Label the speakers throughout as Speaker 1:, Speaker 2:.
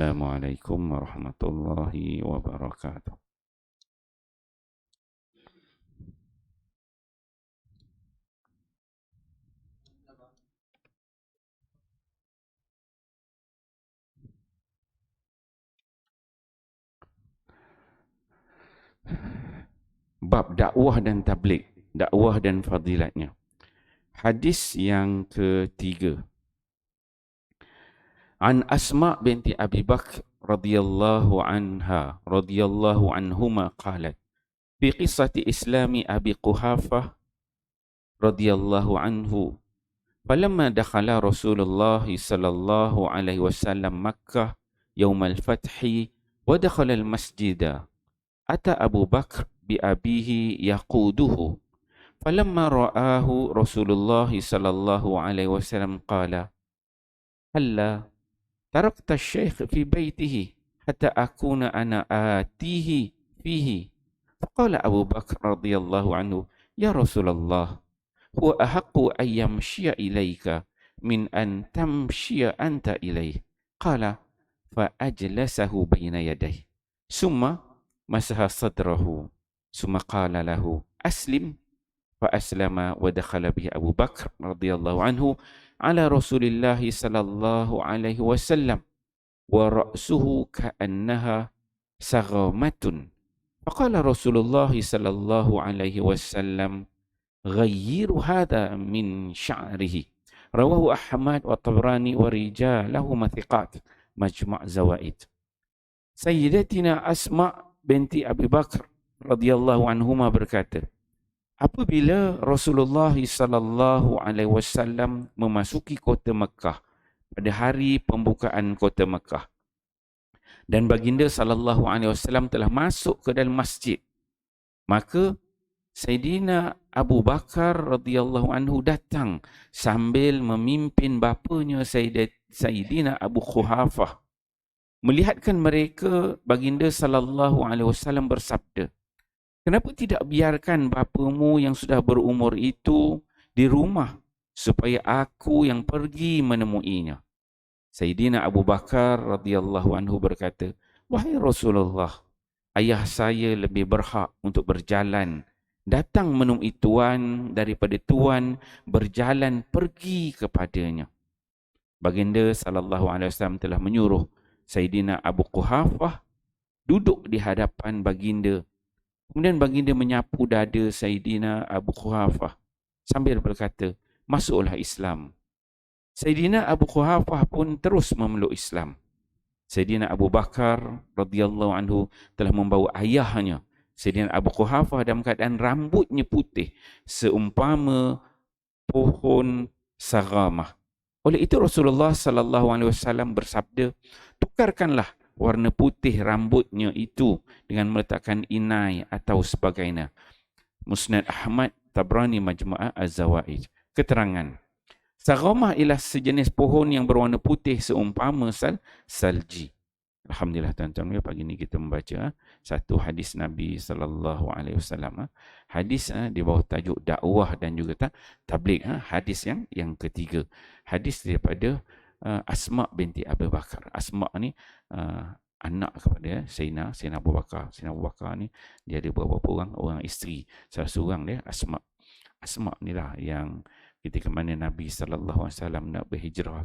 Speaker 1: Assalamualaikum warahmatullahi wabarakatuh. Bab dakwah dan tabligh, dakwah dan fadilatnya. Hadis yang ketiga. An Asma binti Abi Bakr radhiyallahu anhuma qalat fi qissati islami Abi Quhafah radhiyallahu anhu falamma dakhala Rasulullah sallallahu alaihi wasallam Makkah يوم الفتح ودخل المسجد أتى أبو بكر بأبيه يقوده فلما رآه رسول الله صلى الله عليه وسلم قال هلا تركت الشيخ في بيته حتى أكون أنا آتيه فيه فقال أبو بكر رضي الله عنه يا رسول الله هو أحق أن يمشي إليك من أن تمشي أنت إليه قال فأجلسه بين يديه ثم مسح صدره ثم قال له أسلم فأسلم ودخل به أبو بكر رضي الله عنه على رسول الله صلى الله عليه وسلم ورأسه كأنها سغامة فقال رسول الله صلى الله عليه وسلم غير هذا من شعره رواه أحمد والطبراني ورجالهما ثقات مجمع زوائد. Sayyidatina Asma binti Abi Bakr radhiyallahu anhuma berkata, apabila Rasulullah sallallahu alaihi wasallam memasuki kota Mekah pada hari pembukaan kota Mekah dan baginda sallallahu alaihi wasallam telah masuk ke dalam masjid, maka Sayyidina Abu Bakar radhiyallahu anhu datang sambil memimpin bapanya Sayyidina Abu Quhafah. Melihatkan mereka, baginda sallallahu alaihi wasallam bersabda, kenapa tidak biarkan bapamu yang sudah berumur itu di rumah supaya aku yang pergi menemuinya? Sayyidina Abu Bakar radhiyallahu anhu berkata, wahai Rasulullah, ayah saya lebih berhak untuk berjalan datang menemui tuan daripada tuan berjalan pergi kepadanya. Baginda sallallahu alaihi wasallam telah menyuruh Sayyidina Abu Quhafah duduk di hadapan baginda. Kemudian baginda menyapu dada Sayyidina Abu Quhafah sambil berkata, masuklah Islam. Sayyidina Abu Quhafah pun terus memeluk Islam. Sayyidina Abu Bakar radhiyallahu anhu telah membawa ayahnya Sayyidina Abu Quhafah dalam keadaan rambutnya putih seumpama pohon sagamah. Oleh itu Rasulullah sallallahu alaihi wasallam bersabda, tukarkanlah warna putih rambutnya itu dengan meletakkan inai atau sebagainya. Musnad Ahmad, Tabrani, Majmu'ah Az-Zawaid. Keterangan. Sagamah ialah sejenis pohon yang berwarna putih seumpama salji. Alhamdulillah tuan-tuan, pagi ni kita membaca satu hadis Nabi sallallahu alaihi wasallam. Hadis di bawah tajuk dakwah dan juga tabligh. Hadis yang ketiga. Hadis daripada Asma binti Abu Bakar. Asma ni anak kepada Sayyidina Abu Bakar. Sayyidina Abu Bakar ni dia ada beberapa orang isteri. Salah seorang dia Asma. Asma ni lah yang ketika mana Nabi SAW nak berhijrah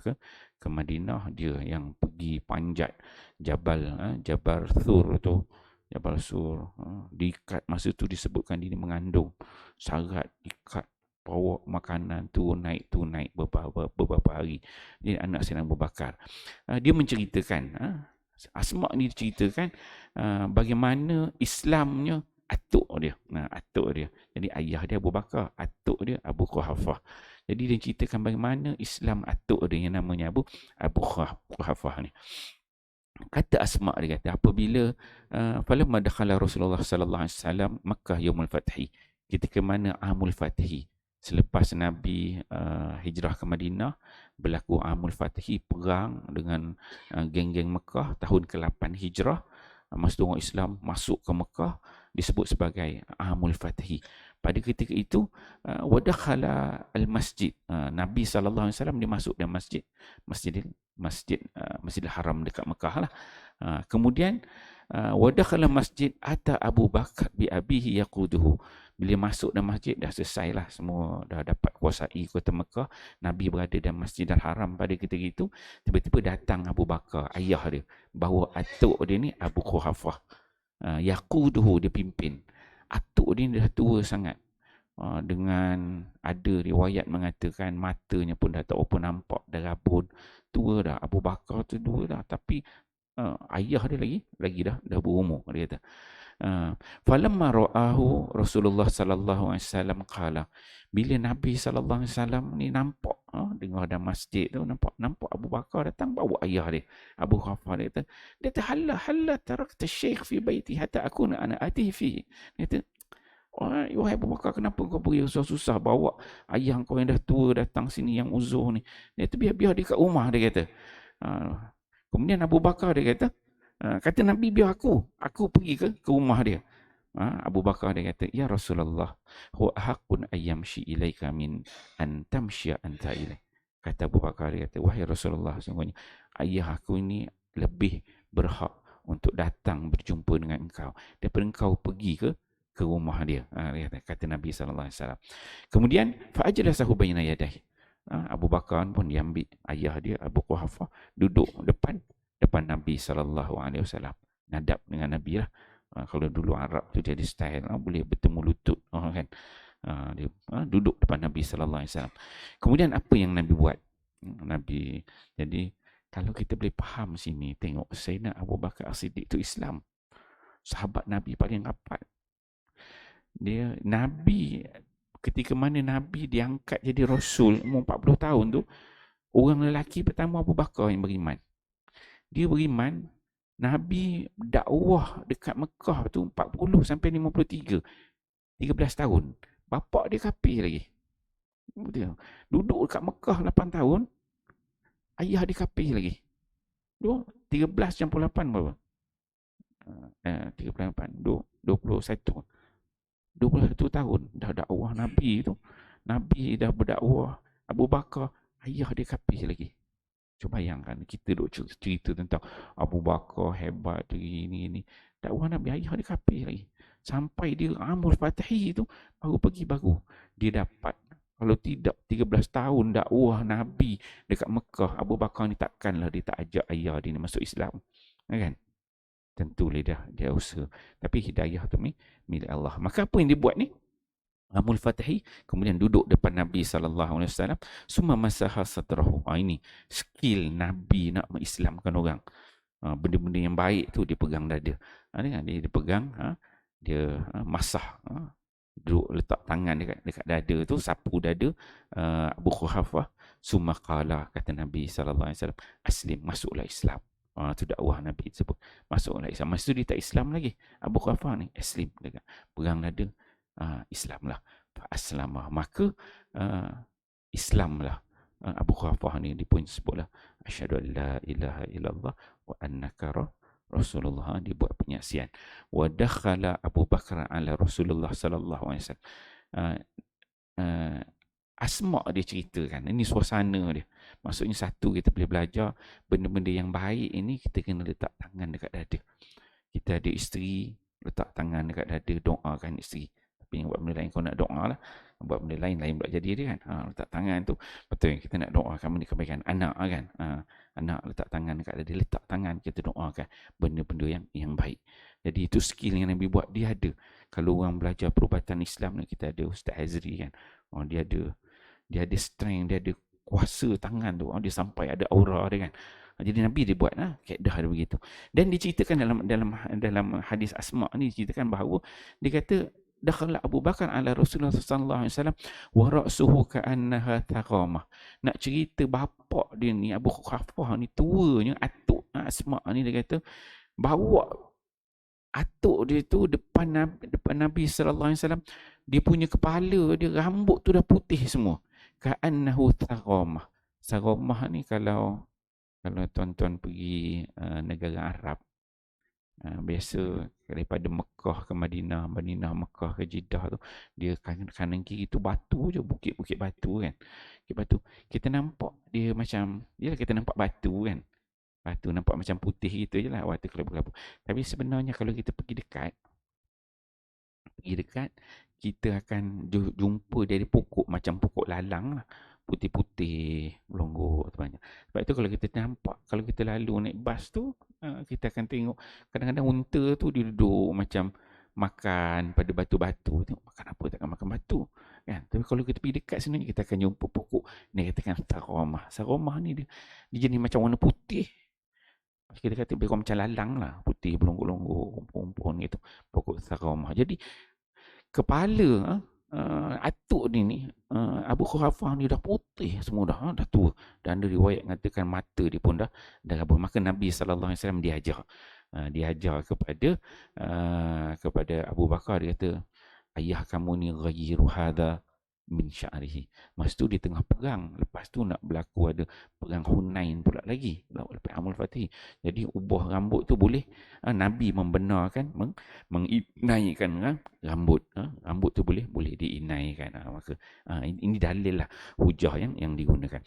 Speaker 1: ke Madinah, dia yang pergi panjat Jabal Thur tu, Jabal Sur, diikat, masa tu disebutkan dia mengandung, syarat ikat, bawa makanan tu naik beberapa hari. Dia anak Sayyidina Abu Bakar. Dia menceritakan, Asma ni ceritakan bagaimana Islamnya atuk dia. Atuk dia. Jadi ayah dia Abu Bakar, atuk dia Abu Quhafah. Jadi dia ceritakan bagaimana Islam atuk dia yang namanya Abu Quhafah ni. Kata Asma, dia kata apabila falamma dakhala Rasulullah sallallahu alaihi wasallam Makkah yaumul fathi, ketika mana Amul Fathi, selepas Nabi hijrah ke Madinah, berlaku Amul Fathi, perang dengan geng-geng Mekah tahun ke-8 hijrah. Masa orang Islam masuk ke Mekah disebut sebagai Amul Fathi. Pada ketika itu wadakhala al-masjid. Nabi SAW dia masuk dalam masjid. Masjidil Haram dekat Mekah lah. Kemudian wadakhala masjid ata Abu Bakar bi abihi yaquduhu. Bila masuk dalam masjid dah selesai lah, semua dah dapat kuasai kota Mekah. Nabi berada dalam Masjidil Haram pada ketika itu. Tiba-tiba datang Abu Bakar, ayah dia, bawa atuk dia ni Abu Quhafah. Yaquduhu, dia pimpin. Atuk dia dah tua sangat. Dengan ada riwayat mengatakan matanya pun dah tak apa nampak, dah rabun, tua dah. Abu Bakar tu tua dah, tapi ayah dia lagi dah berumur, dia kata. Falamma ra'ahu Rasulullah sallallahu alaihi wasallam qala, bila Nabi sallallahu alaihi wasallam ni nampak, dengar ada masjid tu, nampak Abu Bakar datang bawa ayah dia, Abu Khafar, dia kata halla tarakta syekh fi baiti hatta akuna ana atihi fi. Dia kata, wahai Abu Bakar, kenapa kau pergi susah-susah bawa ayah kau yang dah tua datang sini, yang uzur ni? Dia kata, biar dia kat rumah, dia kata. Kemudian Abu Bakar dia kata, kata Nabi, biar aku pergi ke rumah dia. Abu Bakar dia kata, ya Rasulullah, huwa haqqun ayyamshi ilaika min an tamshiya anta ilaih. Kata Abu Bakar dia kata, wahai Rasulullah, sungguhnya ayah aku ini lebih berhak untuk datang berjumpa dengan engkau daripada engkau pergi ke rumah dia. Kata Nabi SAW. Kemudian fa'ajlasahu baina yadayhi. Abu Bakar pun dia ambil ayah dia, Abu Quhafah, duduk depan Nabi SAW. Nadab dengan Nabi lah. Kalau dulu Arab tu jadi style, boleh bertemu lutut, kan. Dia duduk depan Nabi SAW. Kemudian apa yang Nabi buat? Jadi kalau kita boleh faham sini, tengok Sayyidina Abu Bakar As-Siddiq tu Islam, sahabat Nabi paling rapat. Dia Nabi, ketika mana Nabi diangkat jadi Rasul umur 40 tahun tu, orang lelaki pertama Abu Bakar yang beriman. Dia beriman, Nabi dakwah dekat Mekah tu 40 sampai 53, 13 tahun. Bapak dia kafir lagi. Duduk dekat Mekah 8 tahun, ayah dia kafir lagi. 13 campur 8 berapa? 38, 21 tahun dah dakwah Nabi tu. Nabi dah berdakwah, Abu Bakar, ayah dia kafir lagi. Cuba bayangkan, kita duk cerita tentang Abu Bakar hebat ini. Dakwah Nabi, ayah dia kafir lagi. Sampai dia Amul Fatahi tu baru dia dapat. Kalau tidak 13 tahun dakwah Nabi dekat Mekah, Abu Bakar ni takkanlah dia tak ajak ayah dia ni masuk Islam. Kan? Tentulah dia usaha. Tapi hidayah tu milik Allah. Maka apa yang dia buat ni? Amul Fatahi, kemudian duduk depan Nabi SAW, summa masaha satrahu. Ini skill Nabi nak mengislamkan orang. Benda-benda yang baik tu dia pegang dada. Dia pegang, dia masah, duduk letak tangan dekat dada tu, sapu dada Abu Quhafah. Summa qala, kata Nabi SAW, aslim, masuklah Islam. Tu dakwah Nabi sebut, masuklah Islam. Masa tu dia tak Islam lagi, Abu Quhafah ni, aslim, pegang dada, Islamlah. Aslamah, maka Islamlah Abu Quhafah ni. Dia pun sebutlah, asyhadu an la ilaha illallah wa annaka Rasulullah. Dia buat penyaksian. Wa dakhala Abu Bakar ala Rasulullah sallallahu alaihi wasallam. Asma dia ceritakan, ini suasana dia. Maksudnya satu, kita boleh belajar benda-benda yang baik ini, kita kena letak tangan dekat dada. Kita ada isteri, letak tangan dekat dada, doakan isteri. Tapi yang buat benda lain, kau nak doa lah. Buat benda lain pula jadi dia kan. Letak tangan tu, betul, kita nak doakan benda kebaikan. Anak kan, anak letak tangan dekat dada, letak tangan, kita doakan benda-benda yang baik. Jadi itu skill yang Nabi buat, dia ada. Kalau orang belajar perubatan Islam ni, kita ada Ustaz Azri kan. Dia ada strength, dia ada kuasa tangan tu. Dia sampai ada aura dia kan. Jadi Nabi dia buat kaedah dia begitu. Dan diceritakan dalam hadis Asma ni, diceritakan bahawa dia kata, dakhala Abu Bakar ala Rasulullah sallallahu alaihi wasallam wa ra'suhu ka'annaha taqamah. Nak cerita bapak dia ni, Abu Quhafah ni, tuanya atuk Asma ni, dia kata bawa atuk dia tu depan Nabi sallallahu alaihi wasallam. Dia punya kepala dia, rambut tu dah putih semua. Ka'annahu taqamah. Taqamah ni kalau tuan-tuan pergi negara Arab, Biasa daripada Mekah ke Madinah, Madinah Mekah ke Jeddah tu, dia kanan kiri tu batu je, bukit-bukit batu kan. Bukit batu. Kita nampak dia macam, dia kita nampak batu kan. Batu nampak macam putih gitu je lah, waktu kelabu-kelabu. Tapi sebenarnya kalau kita pergi dekat, kita akan jumpa dari pokok macam pokok lalang lah. Putih-putih, melonggok tu banyak. Sebab itu kalau kita nampak, kalau kita lalu naik bas tu, kita akan tengok kadang-kadang unta tu dia duduk macam makan pada batu-batu. Tengok makan apa, takkan makan batu. Kan? Tapi kalau kita pergi dekat sini, kita akan jumpa pokok. Ni katakan saromah. Saromah ni dia jenis macam warna putih. Kita kata lebih kurang macam lalang lah. Putih, belonggok-longgok, kumpul-kumpul gitu. Pokok saromah. Jadi, kepala atuk ni Abu Khurafah ni dah putih semua dah tua, dan ada riwayat mengatakan mata dia pun dah rabun. Maka Nabi SAW dia ajar kepada Abu Bakar. Dia kata, ayah kamu ni ghayyiru hadha min sya'rihi. Masa tu dia tengah perang, lepas tu nak berlaku ada perang Hunain pula lagi, lepas Amul Fatih. Jadi ubah rambut tu boleh, Nabi membenarkan menginaikan rambut, rambut tu boleh diinaikan. Maka ini dalil lah, hujah yang digunakan.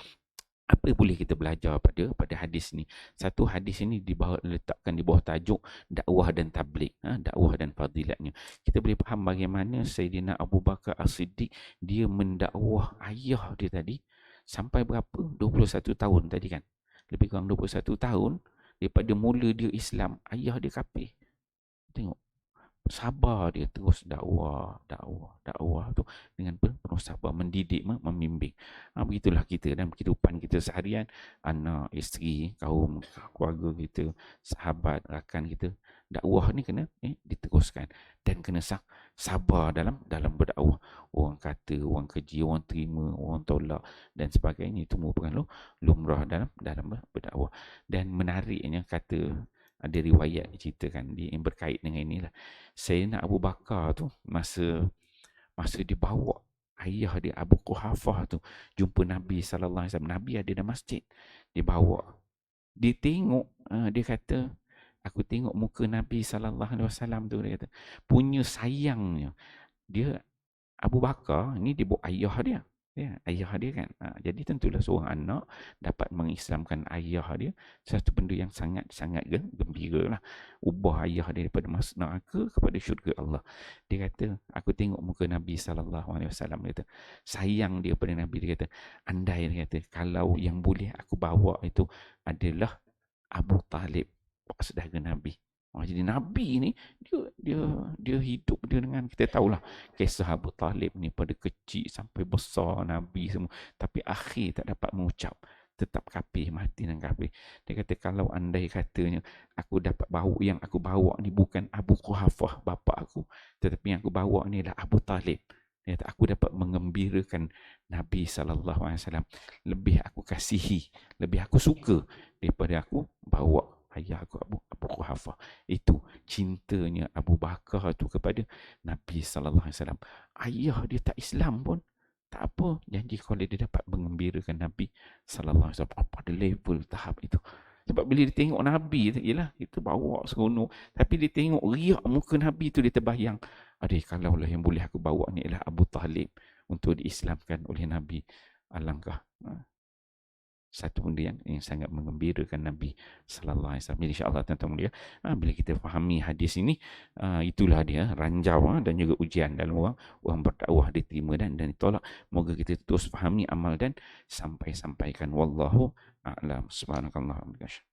Speaker 1: Apa boleh kita belajar pada hadis ni? Satu, hadis ini letakkan di bawah tajuk dakwah dan tabligh, dakwah dan fadilatnya. Kita boleh faham bagaimana Sayyidina Abu Bakar As-Siddiq dia mendakwah ayah dia tadi sampai berapa? 21 tahun tadi kan. Lebih kurang 21 tahun daripada mula dia Islam, ayah dia kafir. Tengok, sabar dia terus dakwah tu dengan penuh sabar, mendidik, membimbing. Begitulah kita dalam kehidupan kita seharian, anak, isteri, kaum, keluarga kita, sahabat, rakan kita. Dakwah ni kena diteruskan dan kena sabar dalam berdakwah. Orang kata, orang keji, orang terima, orang tolak dan sebagainya, itu merupakan lumrah dalam berdakwah. Dan menariknya kata, ada riwayat ceritakan yang berkait dengan inilah. Sayyidina Abu Bakar tu masa dibawa ayah dia Abu Quhafah tu jumpa Nabi SAW. Nabi ada dalam masjid, dia bawa, dia tengok, dia kata, aku tengok muka Nabi SAW tu, dia kata punya sayangnya. Dia Abu Bakar ni dia bawa ayah dia. Ayah dia kan. Jadi tentulah seorang anak dapat mengislamkan ayah dia, satu benda yang sangat-sangat gembira lah. Ubah ayah dia daripada masuk neraka kepada syurga Allah. Dia kata, aku tengok muka Nabi SAW. Dia kata, sayang dia pada Nabi. Dia kata, andai, dia kata, kalau yang boleh aku bawa itu adalah Abu Talib, saudara Nabi. Jadi Nabi ni dia hidup dia dengan, kita tahulah kisah Abu Talib ni, pada kecil sampai besar Nabi semua, tapi akhir tak dapat mengucap, tetap kafir, mati dengan kafir. Dia kata, kalau andai katanya aku dapat bawa, yang aku bawa ni bukan Abu Quhafah bapa aku, tetapi yang aku bawa ni adalah Abu Talib. Dia kata, aku dapat mengembirakan Nabi SAW, lebih aku kasihi, lebih aku suka daripada aku bawa ayah aku Abu Quhafah. Itu cintanya Abu Bakar tu kepada Nabi SAW. Ayah dia tak Islam pun tak apa, janji kalau dia dapat mengembirakan Nabi SAW. Pada level tahap itu. Sebab bila dia tengok Nabi, yelah, kita bawa seronok, tapi dia tengok riak muka Nabi tu, dia terbayang, aduh, kalaulah yang boleh aku bawa ni ialah Abu Talib untuk diislamkan oleh Nabi, alangkah satu benda yang sangat mengembirakan Nabi sallallahu alaihi wasallam. Insya-Allah tuan-tuan mulia, bila kita fahami hadis ini, itulah dia ranjau dan juga ujian dalam orang berdakwah, diterima dan ditolak. Moga kita terus fahami, amal dan sampaikan. Wallahu a'lam. Subhanakallahumma wa bihamdika.